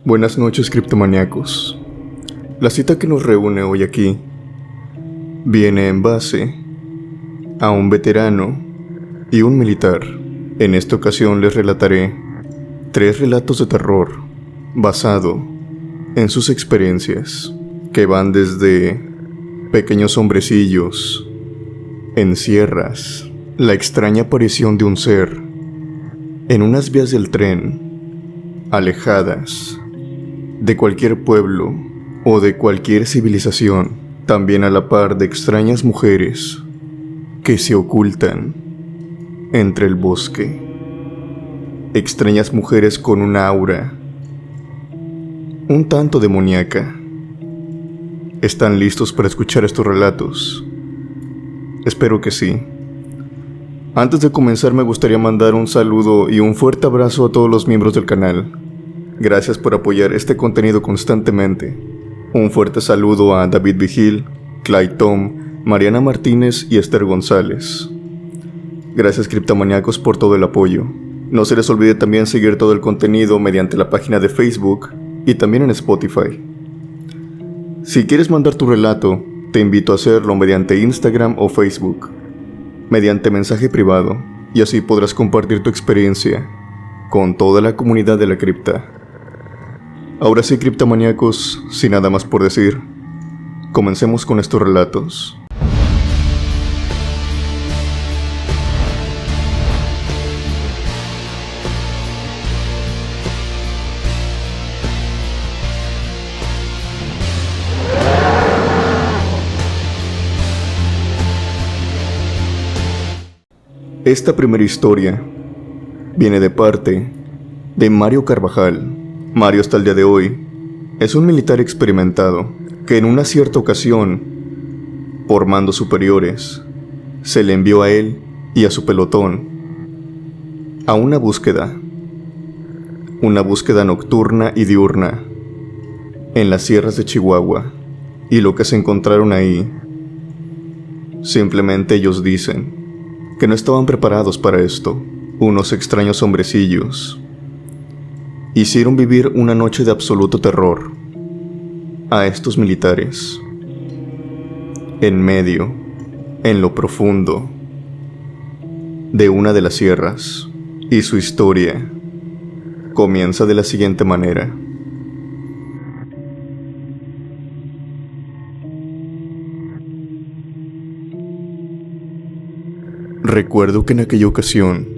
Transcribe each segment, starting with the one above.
Buenas noches, criptomaníacos. La cita que nos reúne hoy aquí viene en base a un veterano y un militar. En esta ocasión les relataré 3 relatos de terror basado en sus experiencias, que van desde pequeños hombrecillos en sierras, la extraña aparición de un ser en unas vías del tren alejadas de cualquier pueblo o de cualquier civilización, también a la par de extrañas mujeres que se ocultan entre el bosque, extrañas mujeres con una aura un tanto demoníaca. ¿Están listos para escuchar estos relatos? Espero que sí. Antes de comenzar me gustaría mandar un saludo y un fuerte abrazo a todos los miembros del canal. Gracias por apoyar este contenido constantemente. Un fuerte saludo a David Vigil, Clyde Tom, Mariana Martínez y Esther González. Gracias, criptomaníacos, por todo el apoyo. No se les olvide también seguir todo el contenido mediante la página de Facebook y también en Spotify. Si quieres mandar tu relato, te invito a hacerlo mediante Instagram o Facebook, mediante mensaje privado, y así podrás compartir tu experiencia con toda la comunidad de la cripta. Ahora sí, criptomaníacos, sin nada más por decir, comencemos con estos relatos. Esta primera historia viene de parte de Mario Carvajal. Mario, hasta el día de hoy, es un militar experimentado que en una cierta ocasión, por mandos superiores, se le envió a él y a su pelotón a una búsqueda nocturna y diurna en las sierras de Chihuahua, y lo que se encontraron ahí, simplemente ellos dicen que no estaban preparados para esto. Unos extraños hombrecillos hicieron vivir una noche de absoluto terror a estos militares, en medio, en lo profundo de una de las sierras, y su historia comienza de la siguiente manera. Recuerdo que en aquella ocasión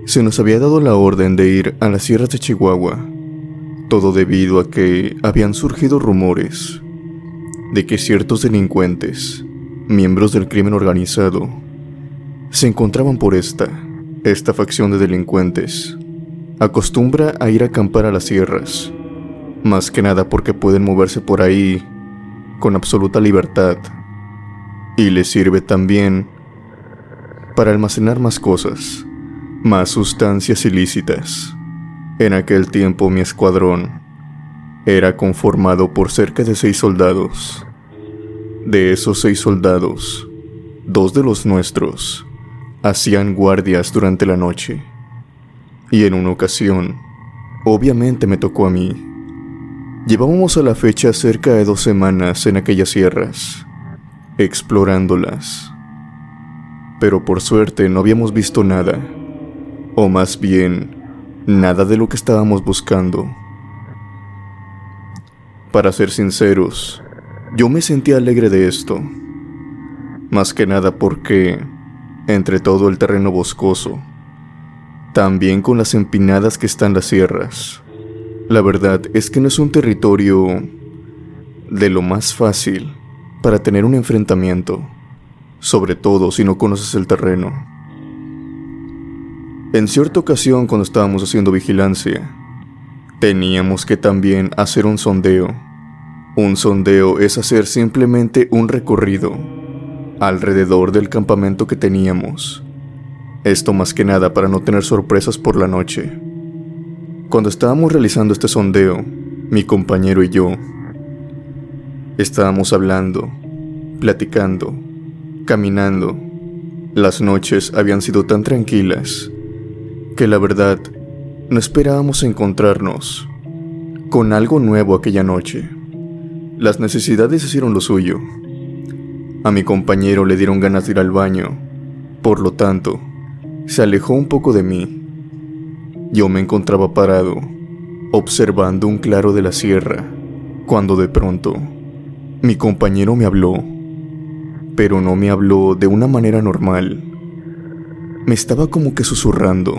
se nos había dado la orden de ir a las sierras de Chihuahua, todo debido a que habían surgido rumores de que ciertos delincuentes, miembros del crimen organizado, se encontraban por esta facción de delincuentes. Acostumbra a ir a acampar a las sierras, más que nada porque pueden moverse por ahí con absoluta libertad, y les sirve también para almacenar más cosas, más sustancias ilícitas. En aquel tiempo mi escuadrón era conformado por cerca de 6 soldados. De esos 6 soldados, 2 de los nuestros hacían guardias durante la noche. Y en una ocasión, obviamente me tocó a mí. Llevábamos a la fecha cerca de 2 semanas en aquellas sierras, explorándolas. Pero por suerte no habíamos visto nada, o más bien, nada de lo que estábamos buscando. Para ser sinceros, yo me sentía alegre de esto, más que nada porque, entre todo el terreno boscoso, también con las empinadas que están las sierras, la verdad es que no es un territorio de lo más fácil para tener un enfrentamiento, sobre todo si no conoces el terreno. En cierta ocasión, cuando estábamos haciendo vigilancia, teníamos que también hacer un sondeo. Un sondeo es hacer simplemente un recorrido alrededor del campamento que teníamos. Esto más que nada para no tener sorpresas por la noche. Cuando estábamos realizando este sondeo, mi compañero y yo estábamos hablando, platicando, caminando. Las noches habían sido tan tranquilas que la verdad no esperábamos encontrarnos con algo nuevo aquella noche. Las necesidades hicieron lo suyo. A mi compañero le dieron ganas de ir al baño, por lo tanto, se alejó un poco de mí. Yo me encontraba parado, observando un claro de la sierra, cuando de pronto, mi compañero me habló, pero no me habló de una manera normal. Me estaba como que susurrando.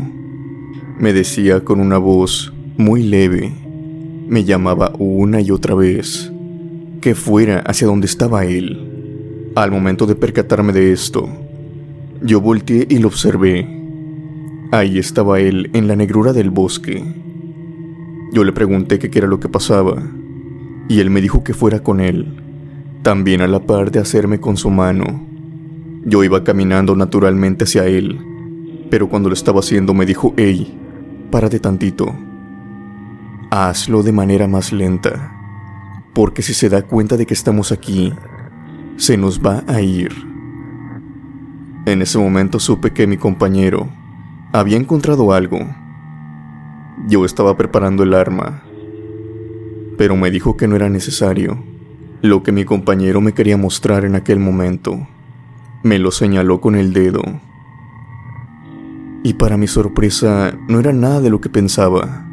Me decía con una voz muy leve, me llamaba una y otra vez, que fuera hacia donde estaba él. Al momento de percatarme de esto, yo volteé y lo observé. Ahí estaba él en la negrura del bosque. Yo le pregunté qué era lo que pasaba, y él me dijo que fuera con él, también a la par de hacerme con su mano. Yo iba caminando naturalmente hacia él, pero cuando lo estaba haciendo me dijo: «Hey, párate tantito. Hazlo de manera más lenta, porque si se da cuenta de que estamos aquí, se nos va a ir». En ese momento supe que mi compañero había encontrado algo. Yo estaba preparando el arma, pero me dijo que no era necesario. Lo que mi compañero me quería mostrar en aquel momento, me lo señaló con el dedo. Y para mi sorpresa, no era nada de lo que pensaba.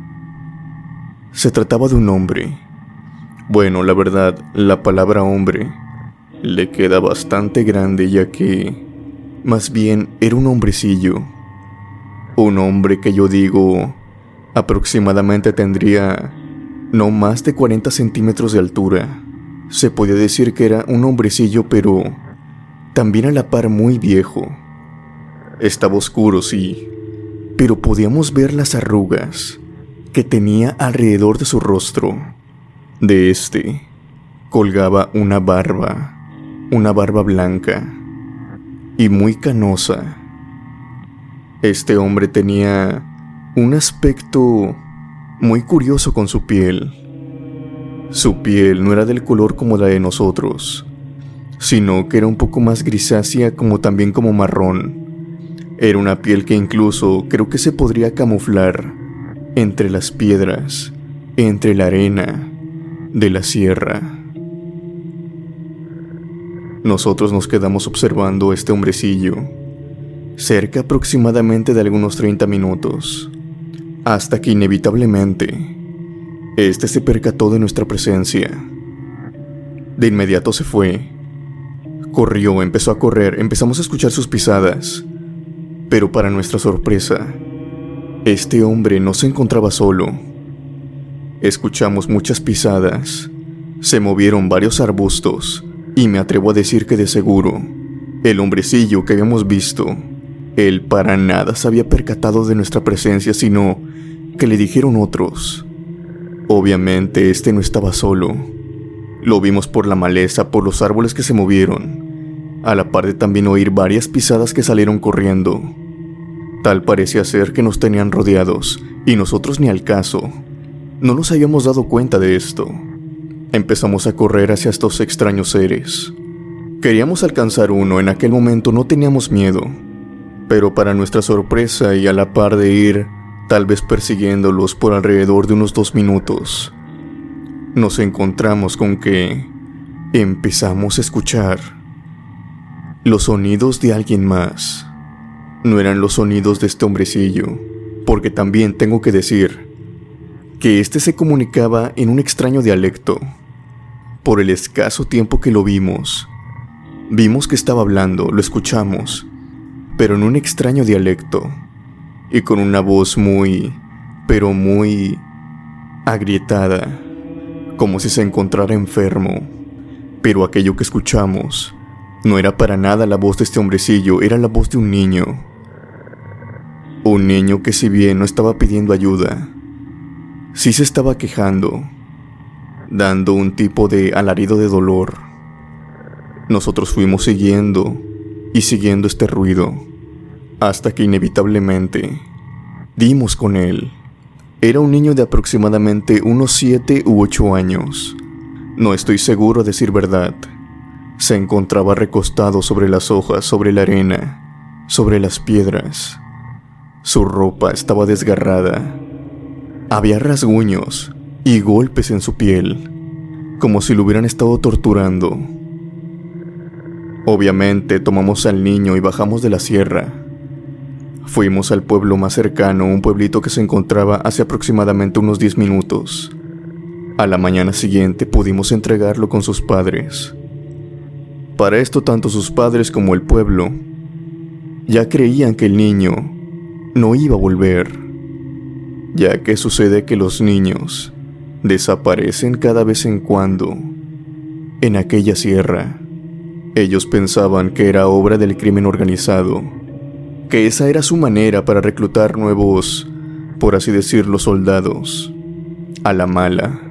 Se trataba de un hombre. Bueno, la verdad, la palabra hombre le queda bastante grande, ya que más bien era un hombrecillo. Un hombre que yo digo aproximadamente tendría no más de 40 centímetros de altura. Se podía decir que era un hombrecillo, pero también a la par muy viejo. Estaba oscuro, sí, pero podíamos ver las arrugas que tenía alrededor de su rostro. De este colgaba una barba blanca y muy canosa. Este hombre tenía un aspecto muy curioso con su piel. Su piel no era del color como la de nosotros, sino que era un poco más grisácea, como también como marrón. Era una piel que incluso creo que se podría camuflar entre las piedras, entre la arena de la sierra. Nosotros nos quedamos observando a este hombrecillo cerca aproximadamente de algunos 30 minutos, hasta que inevitablemente este se percató de nuestra presencia. De inmediato se fue. Corrió, empezó a correr, empezamos a escuchar sus pisadas, pero para nuestra sorpresa, este hombre no se encontraba solo. Escuchamos muchas pisadas, se movieron varios arbustos, y me atrevo a decir que de seguro, el hombrecillo que habíamos visto, él para nada se había percatado de nuestra presencia, sino que le dijeron otros. Obviamente este no estaba solo. Lo vimos por la maleza, por los árboles que se movieron, a la par de también oír varias pisadas que salieron corriendo. Tal parecía ser que nos tenían rodeados, y nosotros ni al caso. No nos habíamos dado cuenta de esto. Empezamos a correr hacia estos extraños seres. Queríamos alcanzar uno, en aquel momento no teníamos miedo, pero para nuestra sorpresa y a la par de ir, tal vez persiguiéndolos por alrededor de unos 2 minutos, nos encontramos con que empezamos a escuchar los sonidos de alguien más. No eran los sonidos de este hombrecillo, porque también tengo que decir que este se comunicaba en un extraño dialecto. Por el escaso tiempo que lo vimos que estaba hablando, lo escuchamos, pero en un extraño dialecto y con una voz muy, pero muy agrietada, como si se encontrara enfermo. Pero aquello que escuchamos no era para nada la voz de este hombrecillo, era la voz de un niño. Un niño que, si bien no estaba pidiendo ayuda, sí se estaba quejando, dando un tipo de alarido de dolor. Nosotros fuimos siguiendo y siguiendo este ruido, hasta que inevitablemente dimos con él. Era un niño de aproximadamente unos 7 u 8 años. No estoy seguro a decir verdad. Se encontraba recostado sobre las hojas, sobre la arena, sobre las piedras. Su ropa estaba desgarrada. Había rasguños y golpes en su piel, como si lo hubieran estado torturando. Obviamente tomamos al niño y bajamos de la sierra. Fuimos al pueblo más cercano, un pueblito que se encontraba hace aproximadamente unos 10 minutos. A la mañana siguiente pudimos entregarlo con sus padres. Para esto tanto sus padres como el pueblo ya creían que el niño no iba a volver, ya que sucede que los niños desaparecen cada vez en cuando en aquella sierra. Ellos pensaban que era obra del crimen organizado, que esa era su manera para reclutar nuevos, por así decirlo, soldados, a la mala.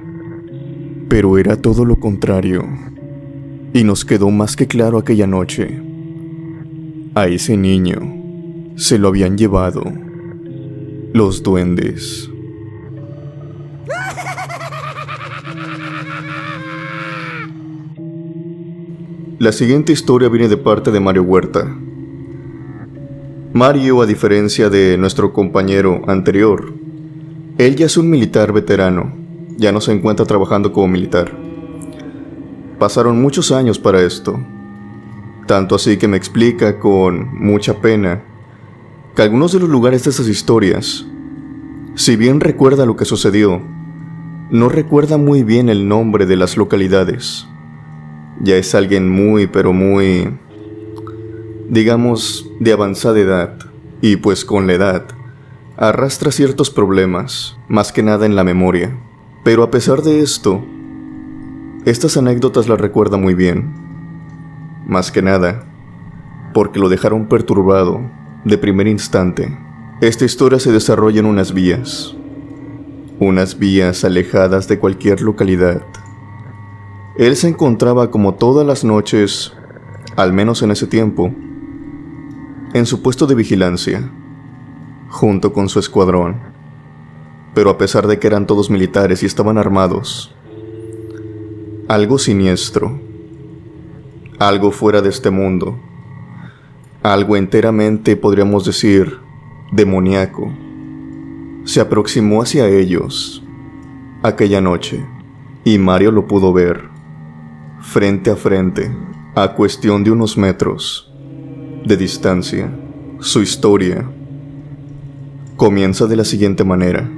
Pero era todo lo contrario, y nos quedó más que claro aquella noche. A ese niño se lo habían llevado los duendes. La siguiente historia viene de parte de Mario Huerta. Mario, a diferencia de nuestro compañero anterior, él ya es un militar veterano, ya no se encuentra trabajando como militar. Pasaron muchos años para esto, tanto así que me explica con mucha pena que algunos de los lugares de estas historias, si bien recuerda lo que sucedió, no recuerda muy bien el nombre de las localidades. Ya es alguien muy, pero muy, digamos, de avanzada edad, y pues con la edad arrastra ciertos problemas, más que nada en la memoria. Pero a pesar de esto, estas anécdotas las recuerda muy bien, más que nada porque lo dejaron perturbado de primer instante. Esta historia se desarrolla en unas vías alejadas de cualquier localidad. Él se encontraba, como todas las noches, al menos en ese tiempo, en su puesto de vigilancia, junto con su escuadrón. Pero a pesar de que eran todos militares y estaban armados, algo siniestro, algo fuera de este mundo, algo enteramente, podríamos decir, demoníaco, se aproximó hacia ellos aquella noche, y Mario lo pudo ver frente a frente, a cuestión de unos metros de distancia. Su historia comienza de la siguiente manera.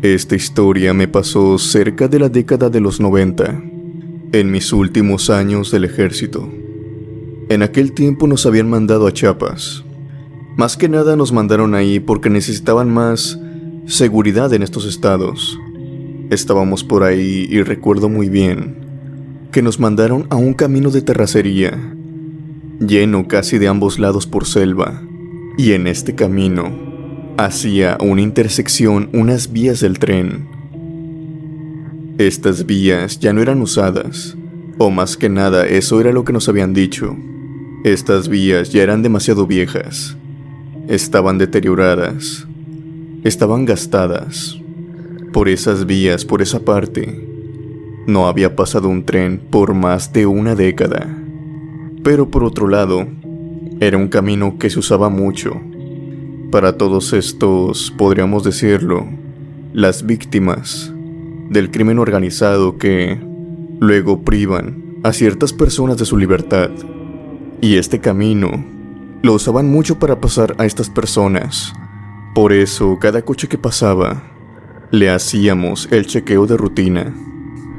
Esta historia me pasó cerca de la década de los 90, en mis últimos años del ejército. En aquel tiempo nos habían mandado a Chiapas. Más que nada nos mandaron ahí porque necesitaban más seguridad en estos estados. Estábamos por ahí y recuerdo muy bien que nos mandaron a un camino de terracería, lleno casi de ambos lados por selva, y en este camino hacia una intersección unas vías del tren. Estas vías ya no eran usadas, o más que nada eso era lo que nos habían dicho. Estas vías ya eran demasiado viejas, estaban deterioradas, estaban gastadas. Por esas vías, por esa parte, no había pasado un tren por más de una década. Pero por otro lado, era un camino que se usaba mucho para todos estos, podríamos decirlo, las víctimas del crimen organizado que luego privan a ciertas personas de su libertad. Y este camino lo usaban mucho para pasar a estas personas. Por eso, cada coche que pasaba, le hacíamos el chequeo de rutina.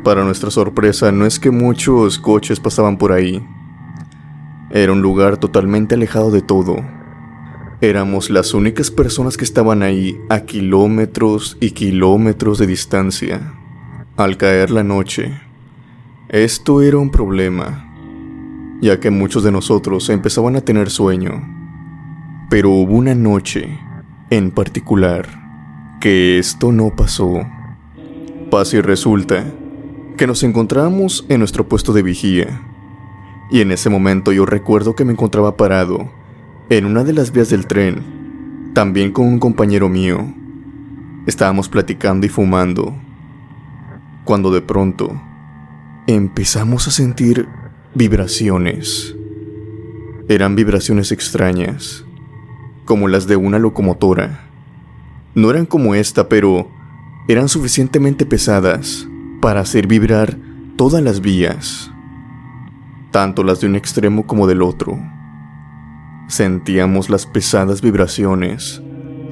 Para nuestra sorpresa, no es que muchos coches pasaban por ahí. Era un lugar totalmente alejado de todo. Éramos las únicas personas que estaban ahí a kilómetros y kilómetros de distancia. Al caer la noche, esto era un problema, ya que muchos de nosotros empezaban a tener sueño. Pero hubo una noche en particular que esto no pasó. Pasa y resulta que nos encontrábamos en nuestro puesto de vigía, y en ese momento yo recuerdo que me encontraba parado en una de las vías del tren, también con un compañero mío. Estábamos platicando y fumando, cuando de pronto empezamos a sentir vibraciones. Eran vibraciones extrañas, como las de una locomotora. No eran como esta, pero eran suficientemente pesadas para hacer vibrar todas las vías, tanto las de un extremo como del otro. Sentíamos las pesadas vibraciones,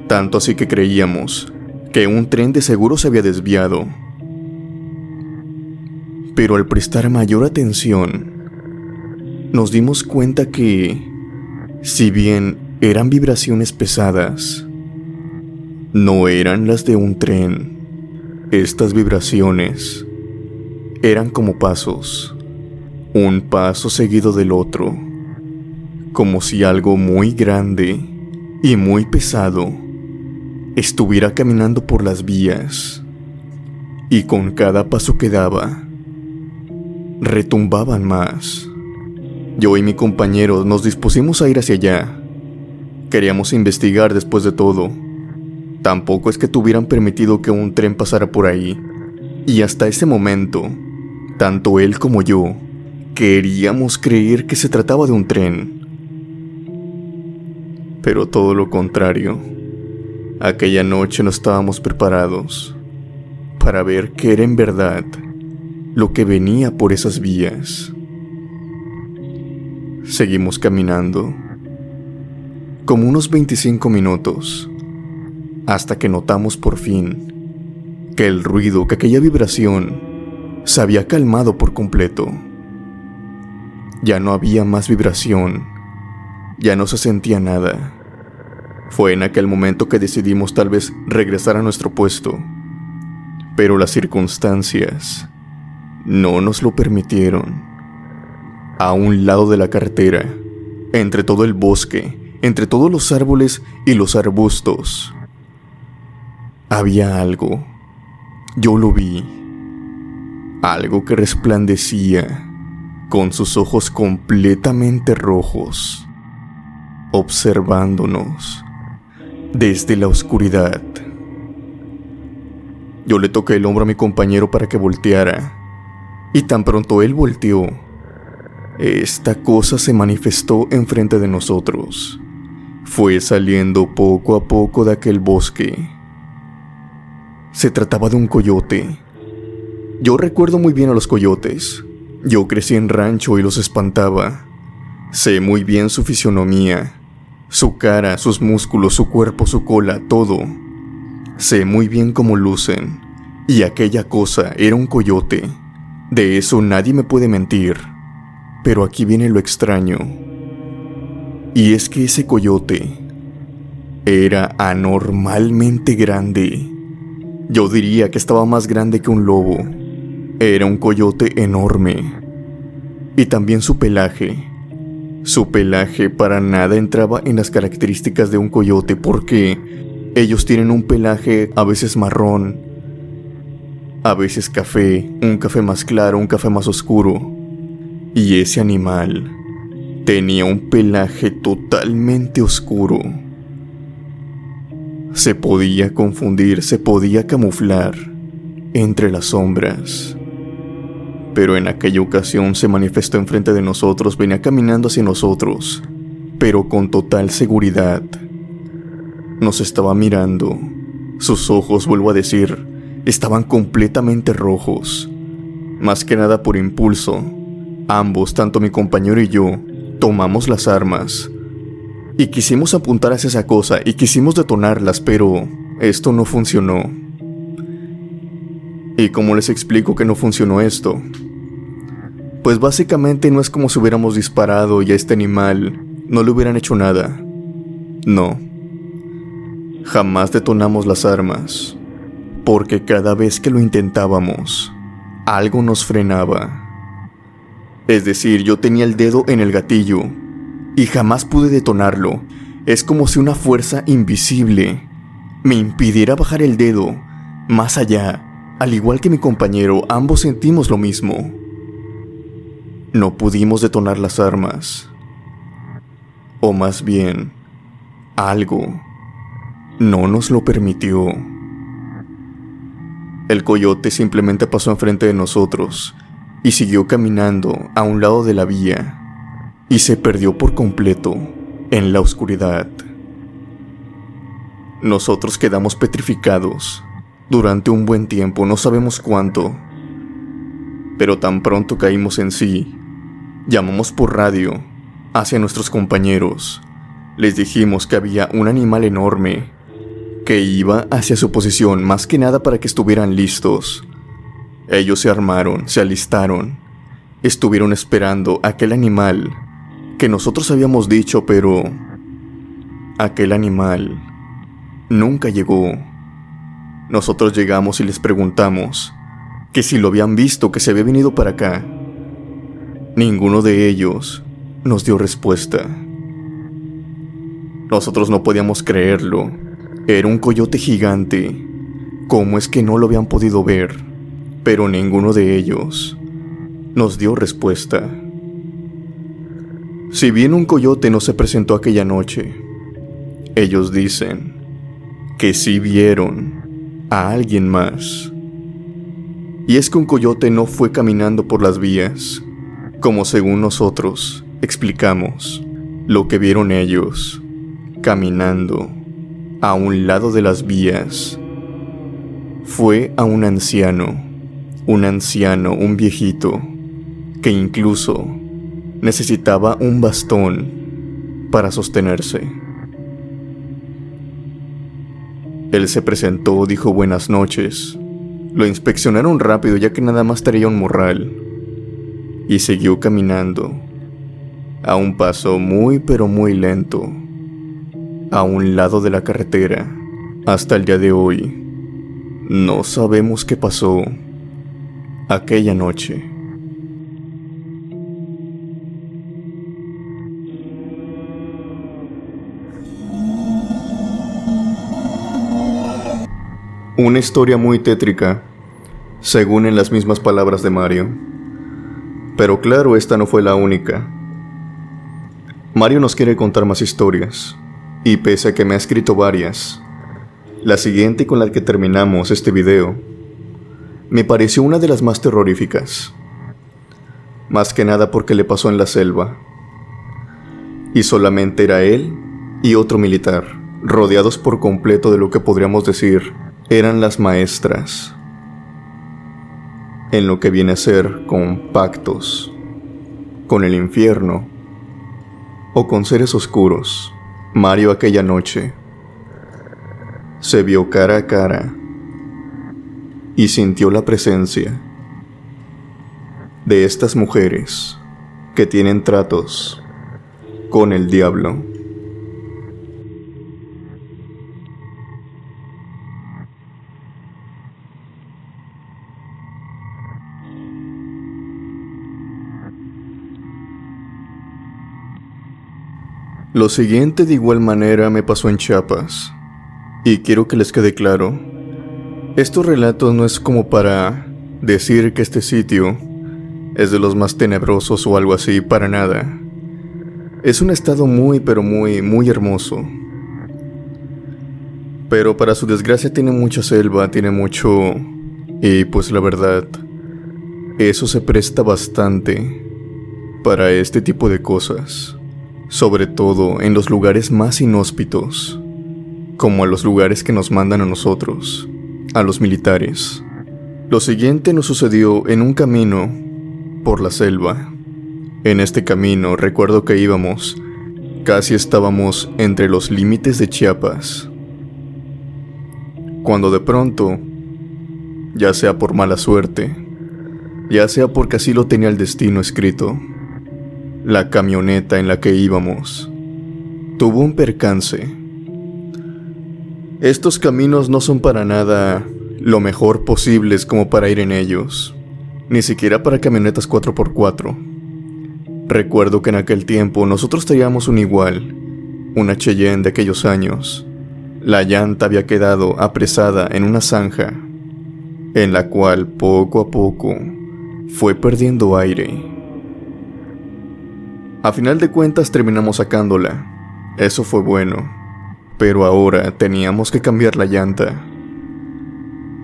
tanto así que creíamos que un tren de seguro se había desviado. Pero al prestar mayor atención, nos dimos cuenta que, si bien eran vibraciones pesadas, no eran las de un tren. Estas vibraciones eran como pasos, un paso seguido del otro, como si algo muy grande y muy pesado estuviera caminando por las vías, y con cada paso que daba, retumbaban más. Yo y mi compañero nos dispusimos a ir hacia allá. Queríamos investigar después de todo. Tampoco es que tuvieran permitido que un tren pasara por ahí, y hasta ese momento, tanto él como yo queríamos creer que se trataba de un tren. Pero todo lo contrario. Aquella noche no estábamos preparados para ver qué era en verdad lo que venía por esas vías. Seguimos caminando, como unos 25 minutos, hasta que notamos por fin que el ruido, que aquella vibración, se había calmado por completo. Ya no había más vibración, ya no se sentía nada. Fue en aquel momento que decidimos tal vez regresar a nuestro puesto, pero las circunstancias no nos lo permitieron. A un lado de la carretera, entre todo el bosque, entre todos los árboles y los arbustos, había algo. Yo lo vi. Algo que resplandecía, con sus ojos completamente rojos, observándonos desde la oscuridad. Yo le toqué el hombro a mi compañero para que volteara, y tan pronto él volteó, esta cosa se manifestó enfrente de nosotros. Fue saliendo poco a poco de aquel bosque. Se trataba de un coyote. Yo recuerdo muy bien a los coyotes. Yo crecí en rancho y los espantaba. Sé muy bien su fisionomía, su cara, sus músculos, su cuerpo, su cola, todo. Sé muy bien cómo lucen. Y aquella cosa era un coyote. De eso nadie me puede mentir. Pero aquí viene lo extraño. Y es que ese coyote era anormalmente grande. Yo diría que estaba más grande que un lobo. Era un coyote enorme. Y también su pelaje. Su pelaje para nada entraba en las características de un coyote, porque ellos tienen un pelaje a veces marrón, a veces café, un café más claro, un café más oscuro. Y ese animal tenía un pelaje totalmente oscuro. Se podía confundir, se podía camuflar entre las sombras. Pero en aquella ocasión se manifestó enfrente de nosotros, venía caminando hacia nosotros, pero con total seguridad. Nos estaba mirando. Sus ojos, vuelvo a decir, estaban completamente rojos. Más que nada por impulso, ambos, tanto mi compañero y yo, tomamos las armas y quisimos apuntar hacia esa cosa y quisimos detonarlas, pero esto no funcionó. ¿Y cómo les explico que no funcionó esto? Pues básicamente no es como si hubiéramos disparado y a este animal no le hubieran hecho nada. No. Jamás detonamos las armas, porque cada vez que lo intentábamos, algo nos frenaba. Es decir, yo tenía el dedo en el gatillo y jamás pude detonarlo. Es como si una fuerza invisible me impidiera bajar el dedo más allá. Al igual que mi compañero, ambos sentimos lo mismo. No pudimos detonar las armas. O más bien, algo no nos lo permitió. El coyote simplemente pasó enfrente de nosotros y siguió caminando a un lado de la vía. y se perdió por completo en la oscuridad. Nosotros quedamos petrificados durante un buen tiempo, no sabemos cuánto, pero tan pronto caímos en sí, llamamos por radio hacia nuestros compañeros. Les dijimos que había un animal enorme que iba hacia su posición, más que nada para que estuvieran listos. Ellos se armaron, se alistaron, estuvieron esperando a aquel animal que nosotros habíamos dicho, pero aquel animal nunca llegó. Nosotros llegamos y les preguntamos que si lo habían visto, que se había venido para acá. Ninguno de ellos nos dio respuesta. Nosotros no podíamos creerlo. Era un coyote gigante. ¿Cómo es que no lo habían podido ver? Pero ninguno de ellos nos dio respuesta. Si bien un coyote no se presentó aquella noche, ellos dicen que sí vieron a alguien más. Y es que un coyote no fue caminando por las vías, como según nosotros explicamos. Lo que vieron ellos caminando a un lado de las vías fue a un anciano, un viejito, que incluso necesitaba un bastón para sostenerse. Él se presentó, dijo buenas noches. Lo inspeccionaron rápido ya que nada más traía un morral, y siguió caminando a un paso muy pero muy lento a un lado de la carretera. Hasta el día de hoy no sabemos qué pasó aquella noche. Una historia muy tétrica, según en las mismas palabras de Mario. Pero claro, esta no fue la única. Mario nos quiere contar más historias, y pese a que me ha escrito varias, la siguiente con la que terminamos este video me pareció una de las más terroríficas. Más que nada porque le pasó en la selva, y solamente era él y otro militar, rodeados por completo de lo que podríamos decir eran las maestras, en lo que viene a ser con pactos, con el infierno o con seres oscuros. Mario aquella noche se vio cara a cara y sintió la presencia de estas mujeres que tienen tratos con el diablo. Lo siguiente de igual manera me pasó en Chiapas, y quiero que les quede claro, estos relatos no es como para decir que este sitio es de los más tenebrosos o algo así, para nada. Es un estado muy pero muy hermoso, pero para su desgracia tiene mucha selva, tiene mucho, y pues la verdad, eso se presta bastante para este tipo de cosas. Sobre todo en los lugares más inhóspitos, como a los lugares que nos mandan a nosotros, a los militares. Lo siguiente nos sucedió en un camino por la selva. En este camino recuerdo que íbamos, casi estábamos entre los límites de Chiapas, cuando de pronto, ya sea por mala suerte, ya sea porque así lo tenía el destino escrito, la camioneta en la que íbamos tuvo un percance. Estos caminos no son para nada lo mejor posibles como para ir en ellos, ni siquiera para camionetas 4x4. Recuerdo que en aquel tiempo nosotros teníamos un igual, una Cheyenne de aquellos años. La llanta había quedado apresada en una zanja, en la cual poco a poco fue perdiendo aire. A final de cuentas terminamos sacándola. Eso fue bueno, pero ahora teníamos que cambiar la llanta.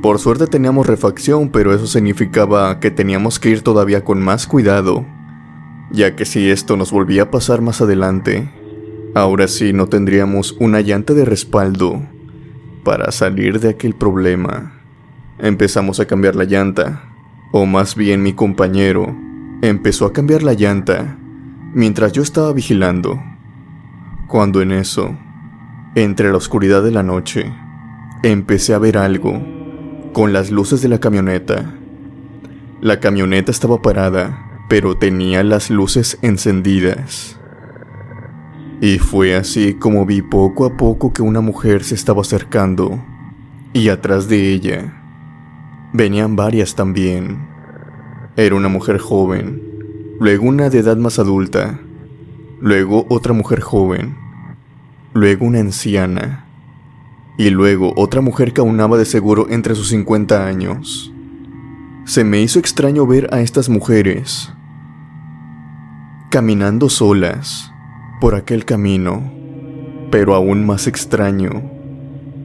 Por suerte teníamos refacción, pero eso significaba que teníamos que ir todavía con más cuidado, ya que si esto nos volvía a pasar más adelante, ahora sí no tendríamos una llanta de respaldo para salir de aquel problema. Empezamos a cambiar la llanta, o más bien mi compañero empezó a cambiar la llanta mientras yo estaba vigilando, cuando en eso, entre la oscuridad de la noche, empecé a ver algo con las luces de la camioneta. La camioneta estaba parada, pero tenía las luces encendidas. Y fue así como vi poco a poco que una mujer se estaba acercando, y atrás de ella venían varias también. Era una mujer joven, luego una de edad más adulta, luego otra mujer joven, luego una anciana, y luego otra mujer que aunaba de seguro entre sus 50 años. Se me hizo extraño ver a estas mujeres caminando solas por aquel camino, pero aún más extraño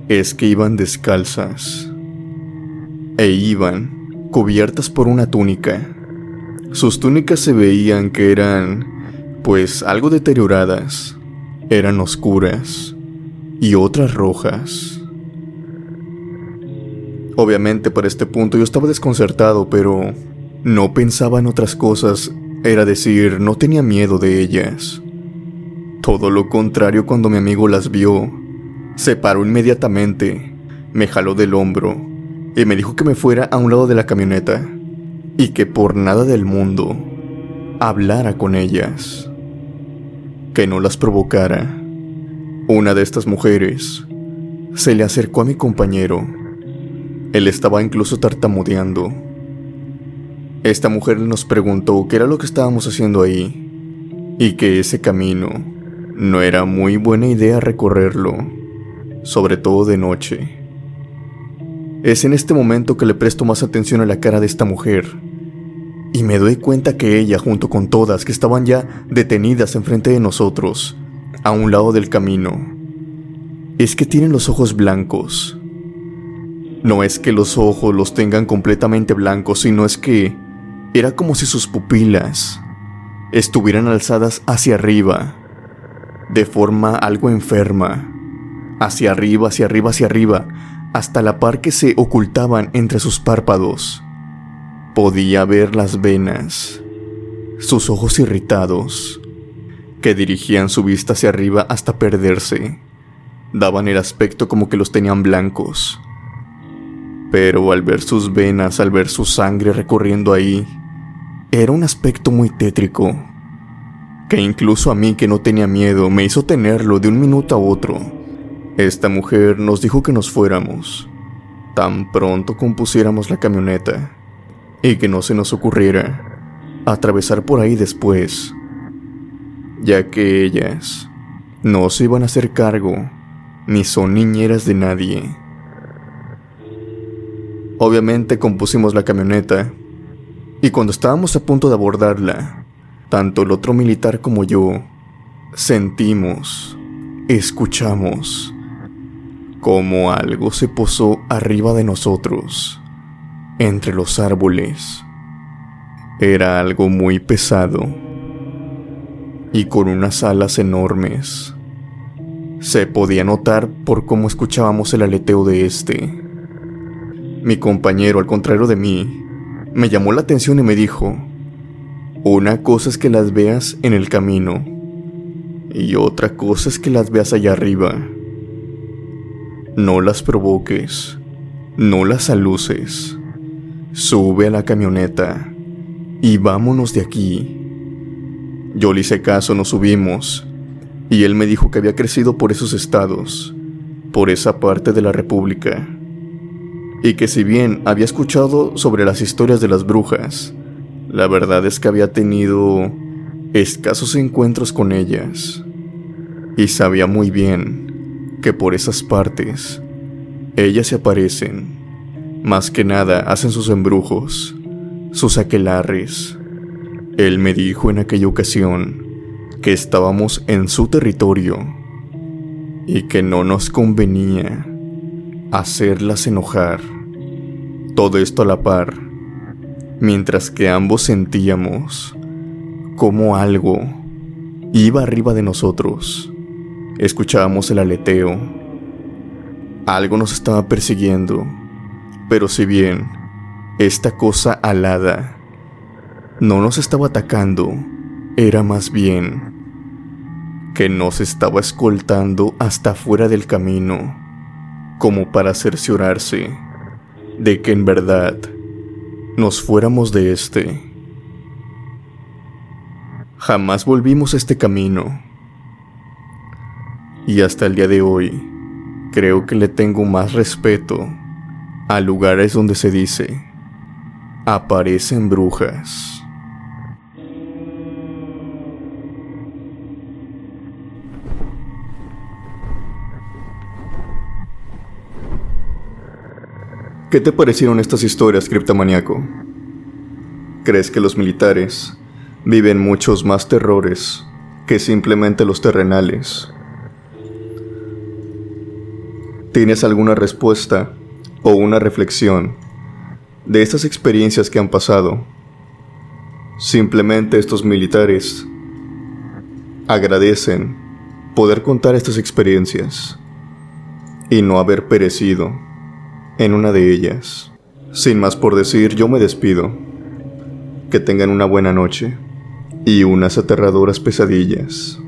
es que iban descalzas e iban cubiertas por una túnica. Sus túnicas se veían que eran, pues, algo deterioradas, eran oscuras y otras rojas. Obviamente para este punto yo estaba desconcertado, pero no pensaba en otras cosas, era decir, no tenía miedo de ellas. Todo lo contrario, cuando mi amigo las vio, se paró inmediatamente, me jaló del hombro y me dijo que me fuera a un lado de la camioneta y que por nada del mundo hablara con ellas, que no las provocara. Una de estas mujeres se le acercó a mi compañero. Él estaba incluso tartamudeando. Esta mujer nos preguntó qué era lo que estábamos haciendo ahí y que ese camino no era muy buena idea recorrerlo, sobre todo de noche. Es en este momento que le presto más atención a la cara de esta mujer y me doy cuenta que ella, junto con todas que estaban ya detenidas enfrente de nosotros, a un lado del camino, es que tienen los ojos blancos. No es que los ojos los tengan completamente blancos, sino es que era como si sus pupilas estuvieran alzadas hacia arriba, de forma algo enferma, hacia arriba, hacia arriba, hacia arriba, hasta la par que se ocultaban entre sus párpados. Podía ver las venas, sus ojos irritados, que dirigían su vista hacia arriba hasta perderse. Daban el aspecto como que los tenían blancos. Pero al ver sus venas, al ver su sangre recorriendo ahí, era un aspecto muy tétrico, que incluso a mí, que no tenía miedo, me hizo tenerlo de un minuto a otro. Esta mujer nos dijo que nos fuéramos tan pronto compusiéramos la camioneta y que no se nos ocurriera atravesar por ahí después, ya que ellas no se iban a hacer cargo ni son niñeras de nadie. Obviamente compusimos la camioneta y cuando estábamos a punto de abordarla, tanto el otro militar como yo sentimos, escuchamos como algo se posó arriba de nosotros, entre los árboles. Era algo muy pesado y con unas alas enormes. Se podía notar por cómo escuchábamos el aleteo de este. Mi compañero, al contrario de mí, me llamó la atención y me dijo: una cosa es que las veas en el camino y otra cosa es que las veas allá arriba. No las provoques, no las aluces. Sube a la camioneta y vámonos de aquí. Yo le hice caso, nos subimos y él me dijo que había crecido por esos estados, por esa parte de la República, y que si bien había escuchado sobre las historias de las brujas, la verdad es que había tenido escasos encuentros con ellas, y sabía muy bien que por esas partes ellas se aparecen. Más que nada hacen sus embrujos, sus aquelarres. Él me dijo en aquella ocasión que estábamos en su territorio y que no nos convenía hacerlas enojar. Todo esto a la par, mientras que ambos sentíamos como algo iba arriba de nosotros. Escuchábamos el aleteo. Algo nos estaba persiguiendo, pero si bien esta cosa alada no nos estaba atacando, era más bien que nos estaba escoltando hasta fuera del camino, como para cerciorarse de que en verdad nos fuéramos de este. Jamás volvimos a este camino, y hasta el día de hoy creo que le tengo más respeto a lugares donde se dice aparecen brujas. ¿Qué te parecieron estas historias, criptomaníaco? ¿Crees que los militares viven muchos más terrores que simplemente los terrenales? ¿Tienes alguna respuesta o una reflexión de estas experiencias que han pasado? Simplemente estos militares agradecen poder contar estas experiencias y no haber perecido en una de ellas. Sin más por decir, yo me despido. Que tengan una buena noche y unas aterradoras pesadillas.